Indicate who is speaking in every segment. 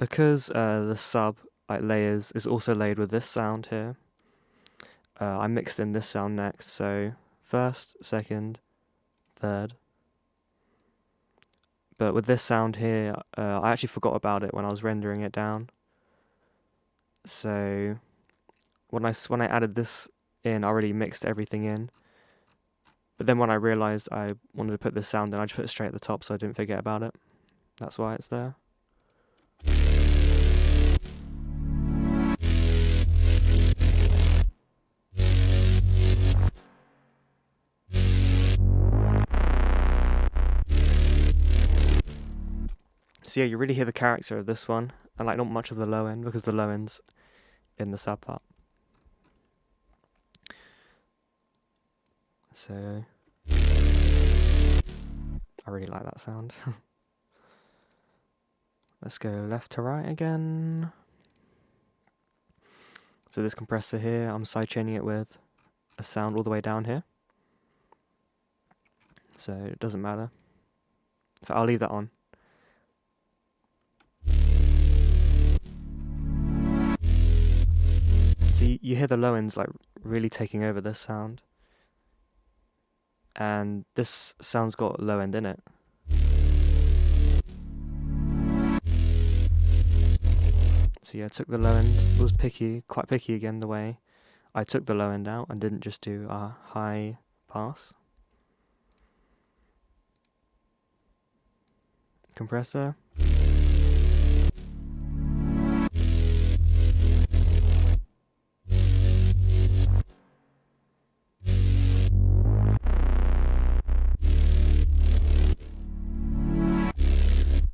Speaker 1: because the sub like layers is also layered with this sound here, I mixed in this sound next. So first, second, third. But with this sound here, I actually forgot about it when I was rendering it down. So when I added this in, I already mixed everything in. But then when I realized I wanted to put this sound in, I just put it straight at the top so I didn't forget about it. That's why it's there. So yeah, you really hear the character of this one, and like not much of the low end, because the low end's in the sub part. So I really like that sound. Let's go left to right again. So this compressor here, I'm sidechaining it with a sound all the way down here. So it doesn't matter. In fact, I'll leave that on. So you hear the low ends like really taking over this sound. And this sound's got low end in it. So yeah, I took the low end. It was picky, quite picky again the way I took the low end out and didn't just do a high pass. Compressor.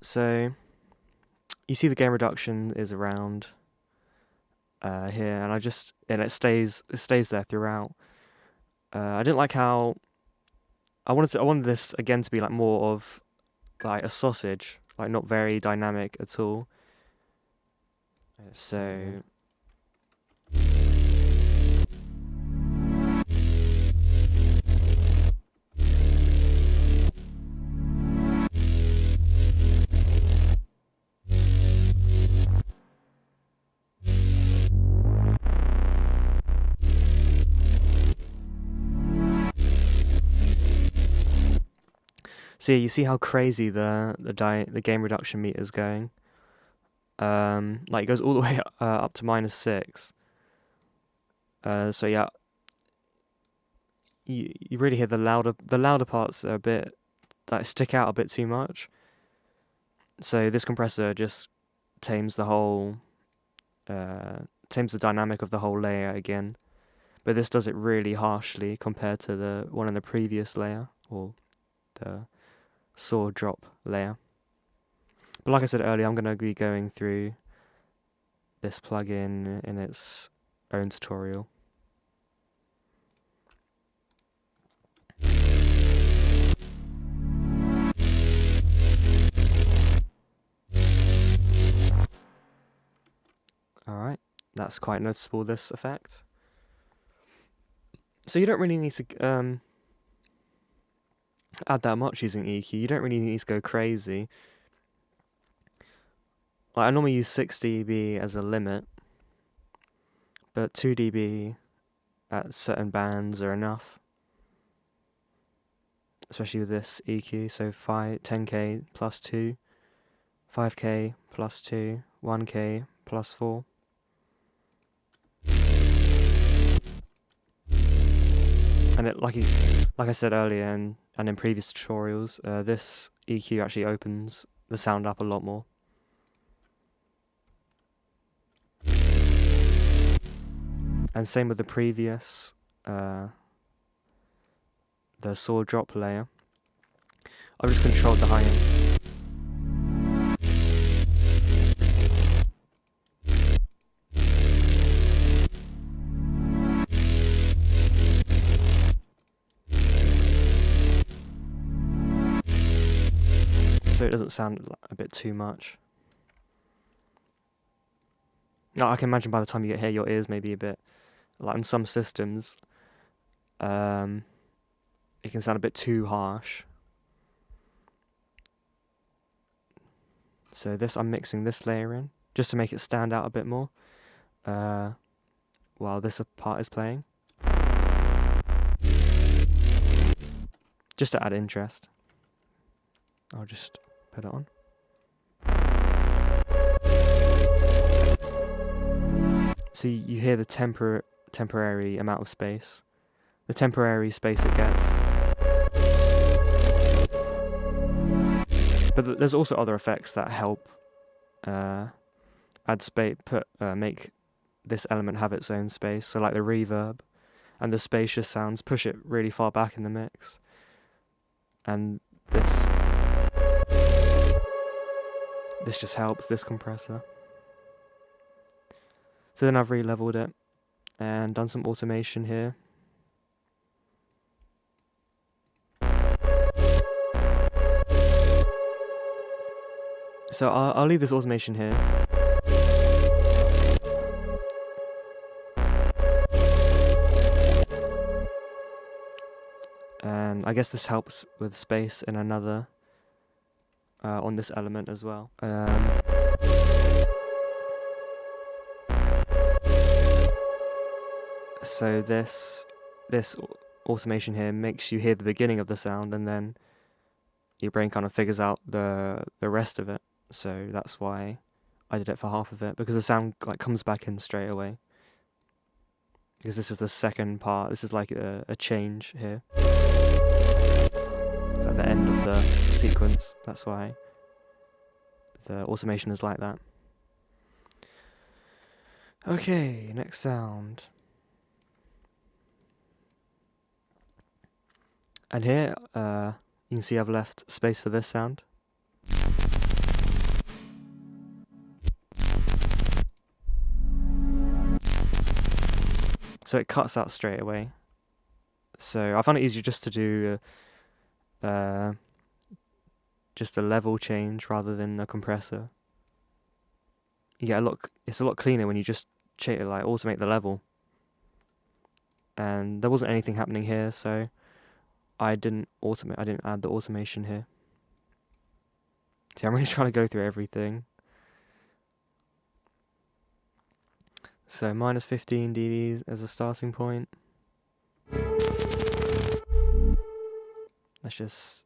Speaker 1: So you see the gain reduction is around here, and it stays there throughout. I didn't like how I wanted this again to be like more of like a sausage, like not very dynamic at all. So yeah, you see how crazy the gain reduction meter is going. Like it goes all the way up to -6. So yeah, you really hear the louder parts are a bit like stick out a bit too much. So this compressor just tames the whole tames the dynamic of the whole layer again. But this does it really harshly compared to the one in the previous layer, or the saw drop layer. But like I said earlier, I'm going to be going through this plugin in its own tutorial. Alright, that's quite noticeable, this effect. So you don't really need to add that much using EQ. You don't really need to go crazy. Like I normally use 6 dB as a limit, but 2 dB at certain bands are enough. Especially with this EQ, so 10k plus 2, 5k plus 2, 1k plus 4. And it, like I said earlier and in previous tutorials, this EQ actually opens the sound up a lot more. And same with the previous, the saw drop layer. I've just controlled the high end. So it doesn't sound a bit too much. No, I can imagine by the time you get here, your ears may be a bit, like in some systems, it can sound a bit too harsh. So I'm mixing this layer in. just to make it stand out a bit more while this part is playing. Just to add interest. I'll just put it on. So you hear the temporary amount of space. The temporary space it gets. But there's also other effects that help add space, make this element have its own space. So like the reverb and the spacious sounds push it really far back in the mix. And this just helps, this compressor. So then I've re-leveled it and done some automation here. So I'll leave this automation here. And I guess this helps with space in another on this element as well. So this automation here makes you hear the beginning of the sound, and then your brain kind of figures out the rest of it. So that's why I did it for half of it, because the sound like comes back in straight away. Because this is the second part. This is like a change here. It's at the end of the sequence. That's why the automation is like that. Okay, next sound. And here, you can see I've left space for this sound. So it cuts out straight away. So I found it easier just to do just a level change rather than a compressor. You get it's a lot cleaner when you just like automate the level. And there wasn't anything happening here, so I didn't add the automation here. See, I'm really trying to go through everything. So minus 15 dBs as a starting point. Let's just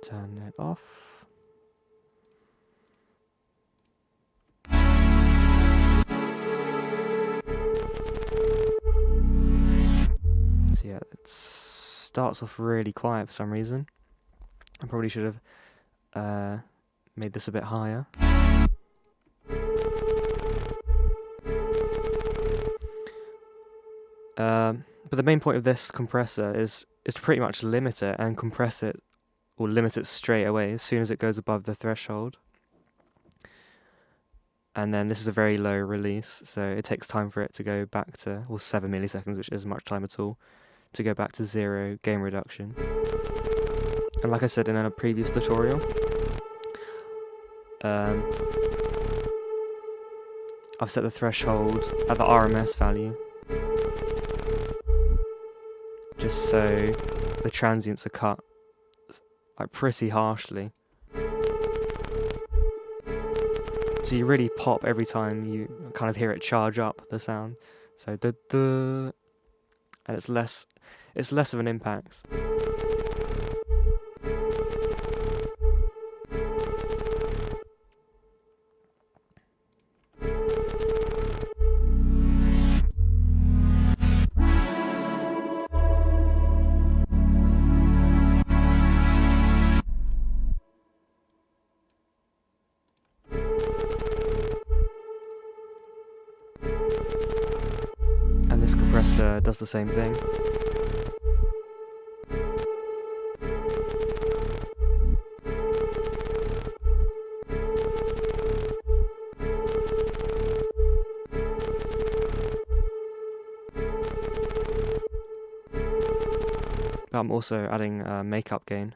Speaker 1: turn it off. So yeah, it starts off really quiet for some reason. I probably should have made this a bit higher. But the main point of this compressor is to pretty much limit it and compress it, or limit it straight away as soon as it goes above the threshold. And then this is a very low release, so it takes time for it to go back to, well, 7 milliseconds, which isn't much time at all, to go back to 0 gain reduction. And like I said in a previous tutorial, I've set the threshold at the RMS value, just so the transients are cut like pretty harshly. So you really pop every time you kind of hear it charge up the sound. So and it's less of an impact. And this compressor does the same thing. But I'm also adding makeup gain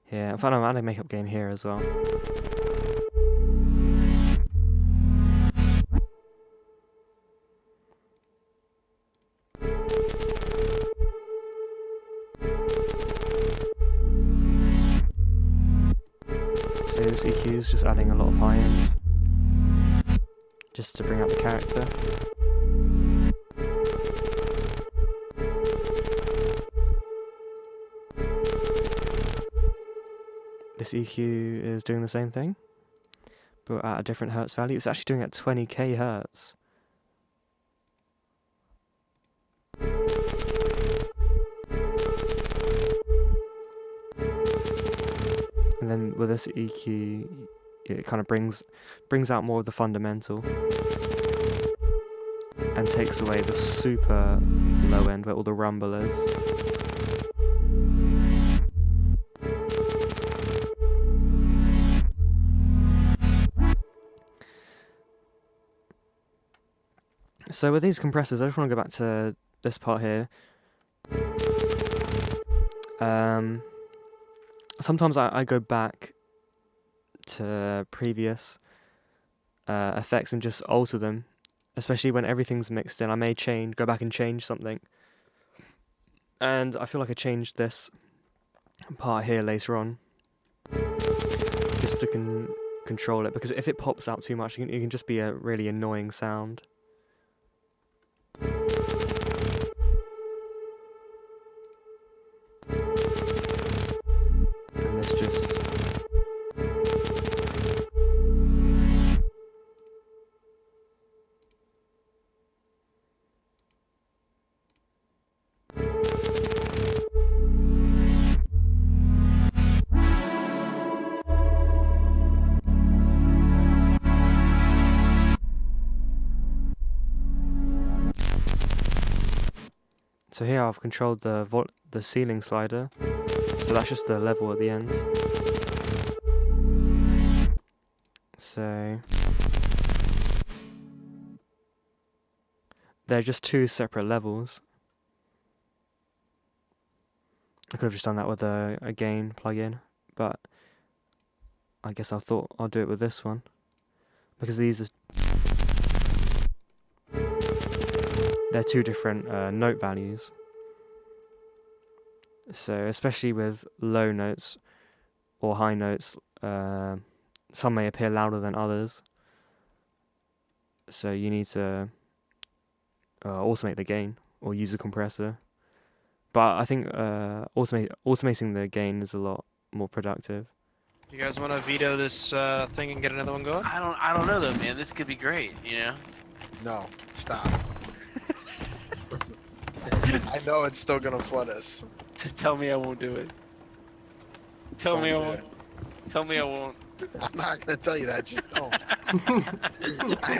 Speaker 1: here. In fact, I'm adding makeup gain here as well. this EQ is just adding a lot of high end, just to bring out the character. This EQ is doing the same thing, but at a different hertz value. It's actually doing it at 20k hertz. And then with this EQ, it kind of brings out more of the fundamental and takes away the super low end where all the rumble is. So with these compressors, I just want to go back to this part here. Sometimes I go back to previous effects and just alter them, especially when everything's mixed in. I may go back and change something. And I feel like I changed this part here later on, just to control it, because if it pops out too much, it can just be a really annoying sound. And this just... So here I've controlled the ceiling slider, so that's just the level at the end. So they're just two separate levels. I could have just done that with a gain plugin, but I guess I thought I'll do it with this one, because these are they're two different note values. So especially with low notes or high notes, some may appear louder than others. So you need to automate the gain or use a compressor. But I think automating the gain is a lot more productive.
Speaker 2: You guys want to veto this thing and get another one going?
Speaker 3: I don't know though, man. This could be great, you know?
Speaker 4: No, stop. I know it's still gonna flood us.
Speaker 3: Tell me I won't do it. Tell me I won't. Tell me I won't.
Speaker 4: I'm not gonna tell you that, just don't. I